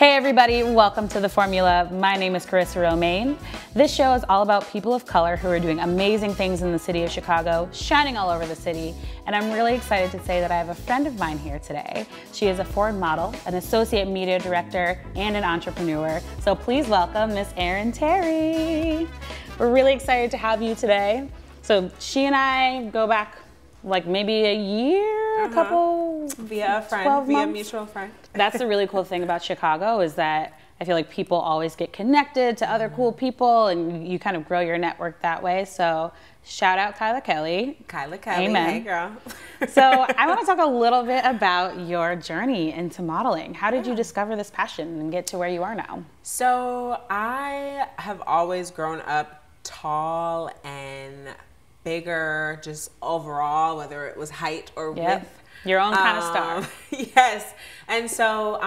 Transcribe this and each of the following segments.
Hey everybody, welcome to The Formula. My name is Carissa Romain. This show is all about people of color who are doing amazing things in the city of Chicago, shining all over the city, and I'm really excited to say that I have a friend of mine here today. She is a Ford model, an associate media director, and an entrepreneur. So please welcome Miss Aryn Terry. We're really excited to have you today. So she and I go back like maybe a year, a couple, via a friend, 12 via months. mutual friend. That's the really cool thing about Chicago is that I feel like people always get connected to other cool people and you kind of grow your network that way. So shout out Kyla Kelly. Kyla Kelly, Amen. Hey girl. So I want to talk a little bit about your journey into modeling. How did you discover this passion and get to where you are now? So I have always grown up tall and bigger, just overall, whether it was height or width. Your own kind of star. Yes. And so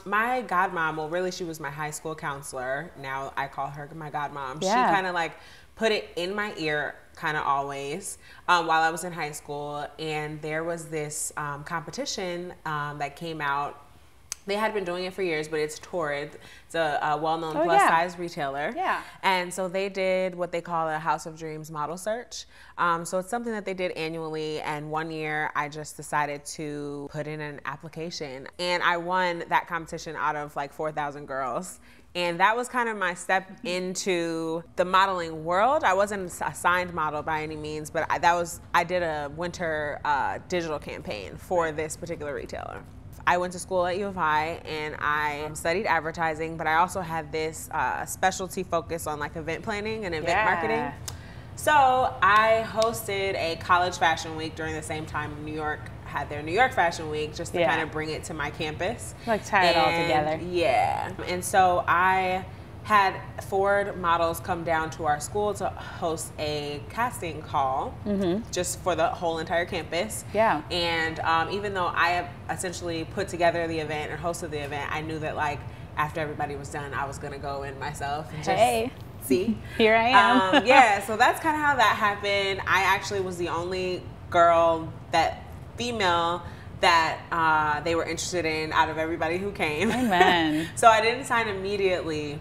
my godmom, well, really she was my high school counselor. Now I call her my godmom. Yeah. She kind of like put it in my ear kind of always while I was in high school. And there was this competition that came out. They had been doing it for years, but it's Torrid. It's a well-known plus-size retailer. Yeah. And so they did what they call a House of Dreams model search. So it's something that they did annually. And one year, I just decided to put in an application. And I won that competition out of like 4,000 girls. And that was kind of my step into the modeling world. I wasn't a signed model by any means, but I did a winter digital campaign for this particular retailer. I went to school at U of I and I studied advertising, but I also had this specialty focus on like event planning and event marketing. So I hosted a college fashion week during the same time New York had their New York Fashion Week, just to kind of bring it to my campus. Like tie it all together. Yeah. And so I had Ford models come down to our school to host a casting call just for the whole entire campus. Yeah. And even though I essentially put together the event and hosted the event, I knew that like after everybody was done, I was gonna go in myself and just see. Here I am. Yeah, so that's kind of how that happened. I actually was the only girl, female, that they were interested in out of everybody who came. Amen. So I didn't sign immediately.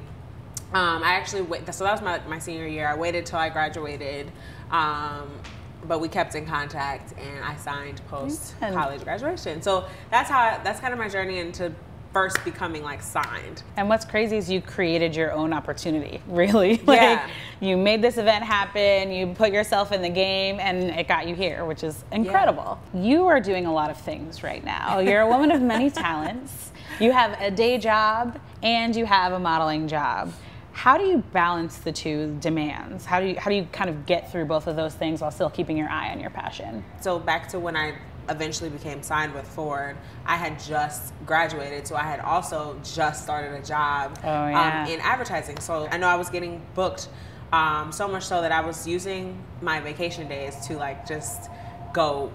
I actually so that was my senior year. I waited till I graduated, but we kept in contact, and I signed post college graduation. So that's kind of my journey into first becoming like signed. And what's crazy is you created your own opportunity, really. Like you made this event happen, you put yourself in the game, and it got you here, which is incredible. You are doing a lot of things right now. You're a woman of many talents. You have a day job and you have a modeling job. How do you balance the two demands? How do you kind of get through both of those things while still keeping your eye on your passion? So back to when I eventually became signed with Ford, I had just graduated, so I had also just started a job in advertising. So I know I was getting booked so much so that I was using my vacation days to like just go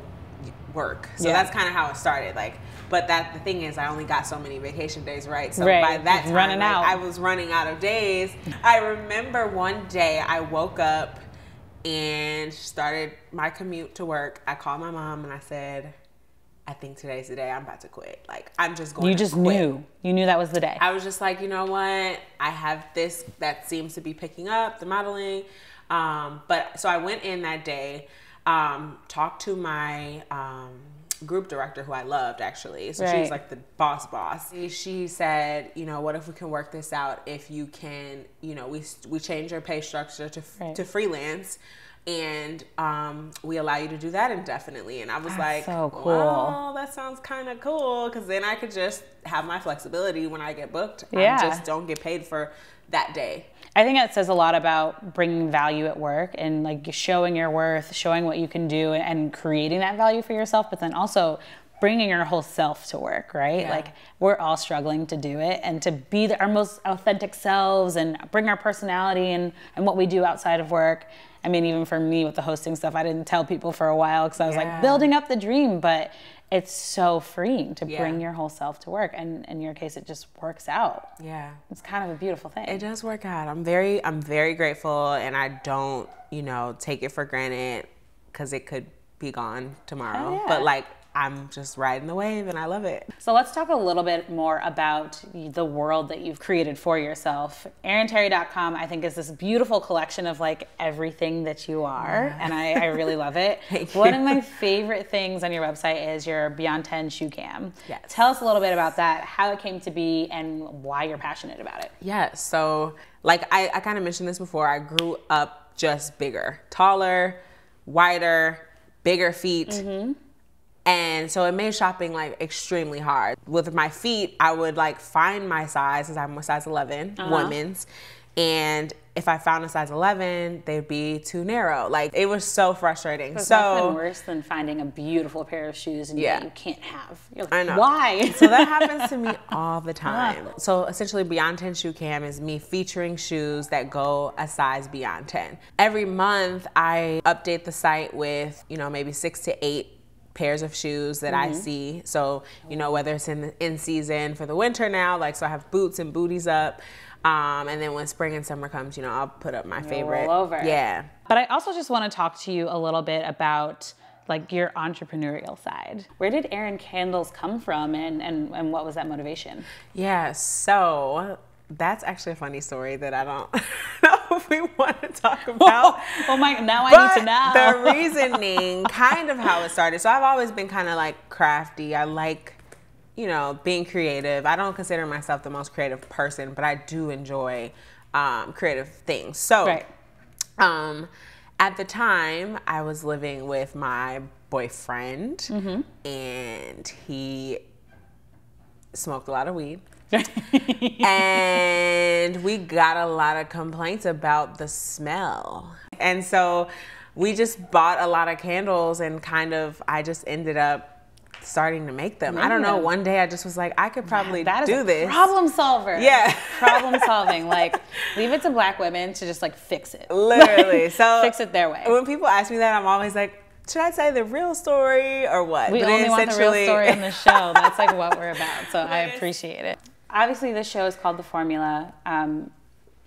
work. So that's kind of how it started. Like, but the thing is, I only got so many vacation days, right? So by that time, I was running out of days. I remember one day I woke up and started my commute to work. I called my mom and I said, I think today's the day I'm about to quit. Like, I'm just going to quit. You just knew. You knew that was the day. I was just like, you know what? I have this that seems to be picking up, the modeling. But so I went in that day, talked to my group director, who I loved actually. So she was like the boss. She said, you know, what if we can work this out? If you can, you know, we change your pay structure to freelance, and we allow you to do that indefinitely. And I was like, so cool. Well, that sounds kind of cool, because then I could just have my flexibility when I get booked. I just don't get paid for that day. I think that says a lot about bringing value at work and like showing your worth, showing what you can do, and creating that value for yourself, but then also bringing your whole self to work, right? Yeah. Like we're all struggling to do it, and to be our most authentic selves and bring our personality and what we do outside of work. I mean, even for me with the hosting stuff, I didn't tell people for a while because I was like building up the dream, but it's so freeing to bring your whole self to work. And in your case, it just works out. Yeah. It's kind of a beautiful thing. It does work out. I'm very grateful, and I don't, take it for granted, because it could be gone tomorrow. But like, I'm just riding the wave and I love it. So let's talk a little bit more about the world that you've created for yourself. ArynTerry.com, I think, is this beautiful collection of like everything that you are, and I really love it. One of my favorite things on your website is your Beyond 10 shoe cam. Yes. Tell us a little bit about that, how it came to be, and why you're passionate about it. Yeah, so like I kind of mentioned this before, I grew up just bigger, taller, wider, bigger feet. And so it made shopping like extremely hard. With my feet, I would like find my size, because I'm a size 11, women's. And if I found a size 11, they'd be too narrow. Like, it was so frustrating. So nothing worse than finding a beautiful pair of shoes and that you can't have. You're like, I know. Why? So that happens to me all the time. So essentially, Beyond 10 Shoe Cam is me featuring shoes that go a size beyond 10. Every month, I update the site with, you know, maybe 6 to 8 pairs of shoes that I see. So, you know, whether it's in season for the winter now, like, so I have boots and booties up. And then when spring and summer comes, you know, I'll put up my favorite. Roll over. Yeah. But I also just want to talk to you a little bit about like your entrepreneurial side. Where did Aryn Candles come from, and what was that motivation? Yeah, so that's actually a funny story that I don't know if we want to talk about. Oh my, now I need to know. The reasoning, kind of how it started. So I've always been kind of like crafty. I like, you know, being creative. I don't consider myself the most creative person, but I do enjoy creative things. So at the time, I was living with my boyfriend, and he smoked a lot of weed. And we got a lot of complaints about the smell. And so we just bought a lot of candles, and kind of, I just ended up starting to make them. I don't know, one day I just was like, I could probably do this. Problem solver. Yeah. Problem solving. Like, leave it to black women to just like fix it. Literally. So fix it their way. When people ask me that, I'm always like, should I say the real story or what? We only want the real story on the show. That's like what we're about. So I appreciate it. Obviously, this show is called The Formula.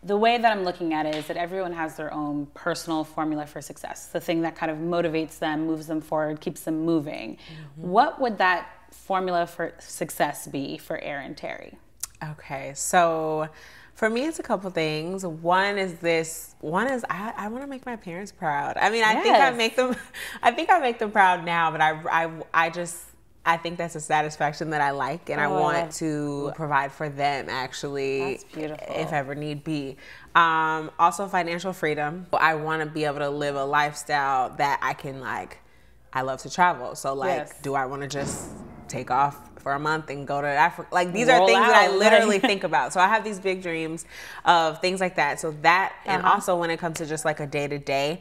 The way that I'm looking at it is that everyone has their own personal formula for success. The thing that kind of motivates them, moves them forward, keeps them moving. What would that formula for success be for Aryn Terry? Okay, so for me, it's a couple things. One is I want to make my parents proud. I mean, I think I make them proud now, but I think that's a satisfaction that I like, and I want to provide for them, actually. That's beautiful. If ever need be. Also, financial freedom. I want to be able to live a lifestyle that I can, like, I love to travel. So, like, do I want to just take off for a month and go to Africa? Like, these are things that I literally think about. So I have these big dreams of things like that. So that, and also when it comes to just like a day-to-day,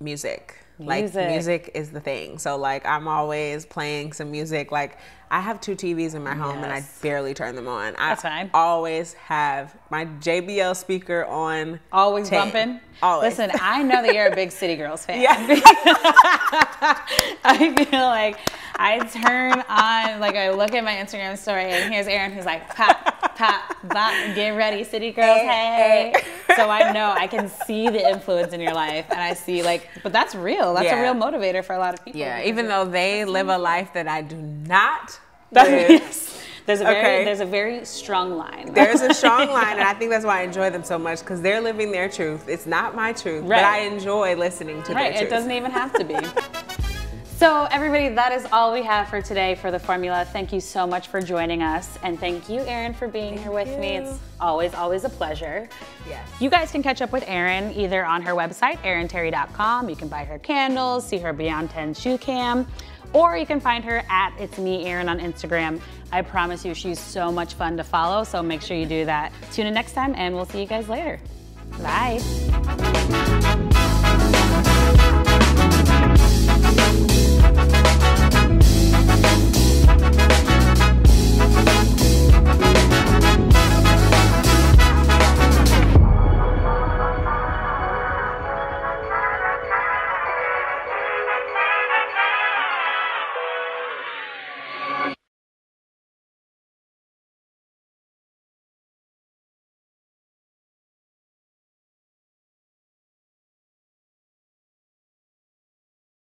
music. Like, music is the thing. So, like, I'm always playing some music. Like, I have 2 TVs in my home, and I barely turn them on. That's fine. I always have my JBL speaker on. Always 10. bumping? Always. Listen, I know that you're a big City Girls fan. Yeah. I feel like I turn on, like, I look at my Instagram story, and here's Aryn who's like, pop, pop, bop, get ready, City Girls, hey. So I know, I can see the influence in your life, and I see, like, but that's real. That's a real motivator for a lot of people. Yeah, even though they live a life that I do not live. There's a very strong line. There's a strong line, and I think that's why I enjoy them so much, because they're living their truth. It's not my truth, but I enjoy listening to their truth. It doesn't even have to be. So everybody, that is all we have for today for The Formula. Thank you so much for joining us, and thank you, Aryn, for being here with me. It's always a pleasure. Yes. You guys can catch up with Aryn either on her website, ArynTerry.com. You can buy her candles, see her Beyond 10 shoe cam, or you can find her at It's Me Aryn on Instagram. I promise you, she's so much fun to follow, so make sure you do that. Tune in next time, and we'll see you guys later. Bye.